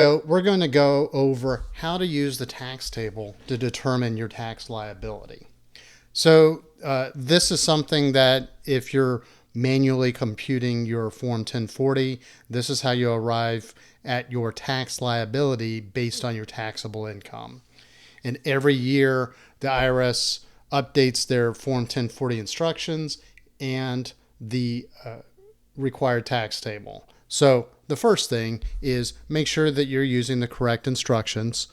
So we're going to go over how to use the tax table to determine your tax liability. So this is something that if you're manually computing your Form 1040, this is how you arrive at your tax liability based on your taxable income. And every year, the IRS updates their Form 1040 instructions and the required tax table. So the first thing is make sure that you're using the correct instructions.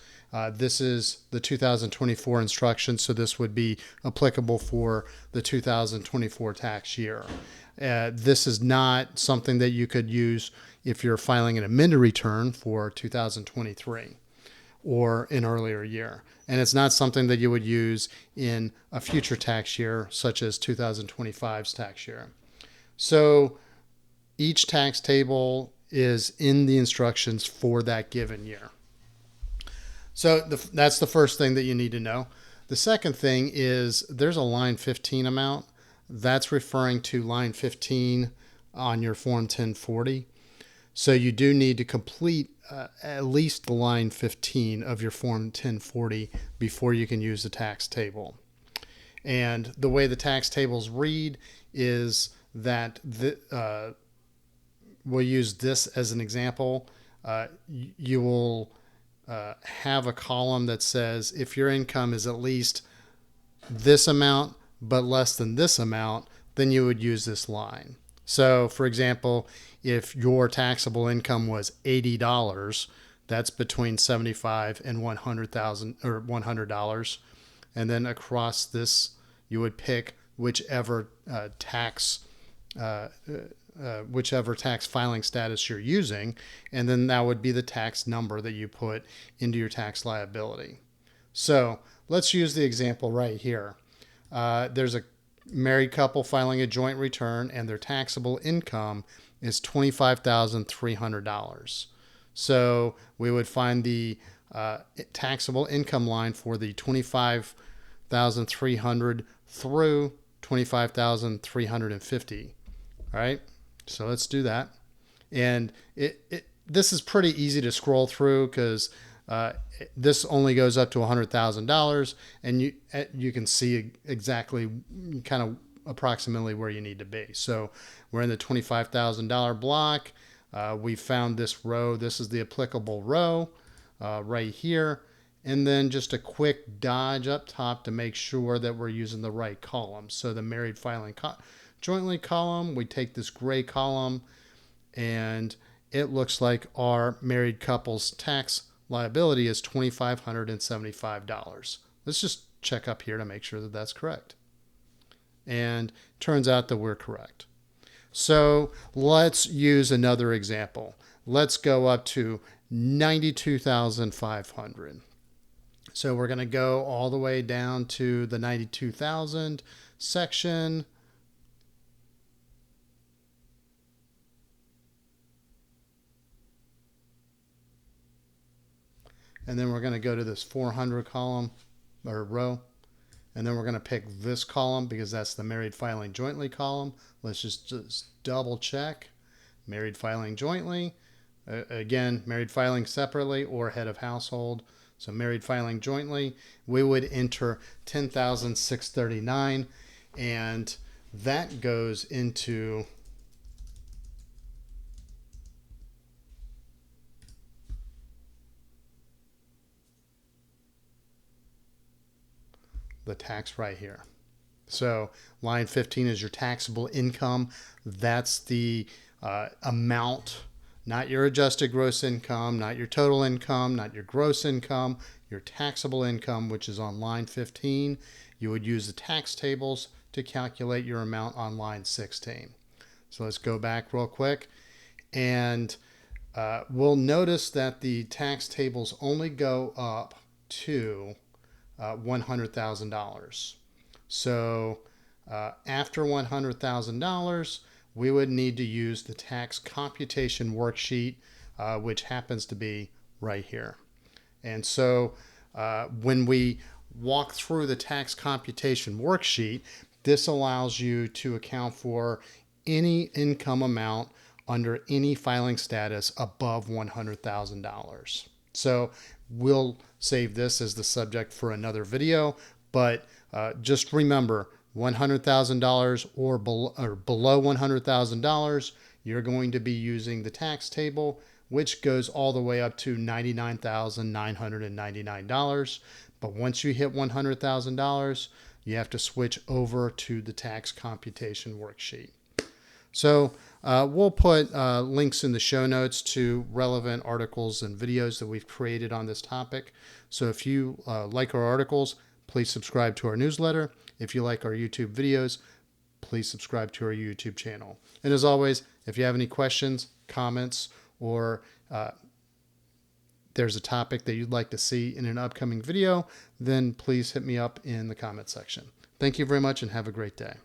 This is the 2024 instructions, so this would be applicable for the 2024 tax year. This is not something that you could use if you're filing an amended return for 2023 or an earlier year. And it's not something that you would use in a future tax year, such as 2025's tax year. So each tax table is in the instructions for that given year. So that's the first thing that you need to know. The second thing is there's a line 15 amount. That's referring to line 15 on your Form 1040. So you do need to complete at least the line 15 of your Form 1040 before you can use the tax table. And the way the tax tables read is that we'll use this as an example. You will have a column that says if your income is at least this amount but less than this amount, then you would use this line. So, for example, if your taxable income was $80, that's between $75,000 and $100,000 or $100, and then across this you would pick whichever tax filing status you're using, and then that would be the tax number that you put into your tax liability. So let's use the example right here. There's a married couple filing a joint return, and their taxable income is $25,300. So we would find the taxable income line for the $25,300 through $25,350. All right. So let's do that. And this is pretty easy to scroll through because this only goes up to $100,000, and you can see exactly kind of approximately where you need to be. So we're in the $25,000 block. We found this row. This is the applicable row right here. And then just a quick dodge up top to make sure that we're using the right column. So the married filing jointly column, we take this gray column, and it looks like our married couple's tax liability is $2,575. Let's just check up here to make sure that that's correct. And turns out that we're correct. So let's use another example. Let's go up to $92,500. So we're going to go all the way down to the 92,000 section. And then we're going to go to this 400 column or row. And then we're going to pick this column because that's the married filing jointly column. Let's just double check. Married filing jointly. Again, married filing separately or head of household. So married filing jointly, we would enter $10,639, and that goes into the tax right here. So line 15 is your taxable income. That's the amount, not your adjusted gross income, not your total income, not your gross income, your taxable income, which is on line 15. You would use the tax tables to calculate your amount on line 16. So let's go back real quick. And we'll notice that the tax tables only go up to $100,000. So after $100,000, we would need to use the tax computation worksheet, which happens to be right here. And so when we walk through the tax computation worksheet, this allows you to account for any income amount under any filing status above $100,000. So we'll save this as the subject for another video, but just remember, $100,000 or below $100,000, you're going to be using the tax table, which goes all the way up to $99,999. But once you hit $100,000, you have to switch over to the tax computation worksheet. So we'll put links in the show notes to relevant articles and videos that we've created on this topic. So if you like our articles, please subscribe to our newsletter. If you like our YouTube videos, please subscribe to our YouTube channel. And as always, if you have any questions, comments, or there's a topic that you'd like to see in an upcoming video, then please hit me up in the comment section. Thank you very much and have a great day.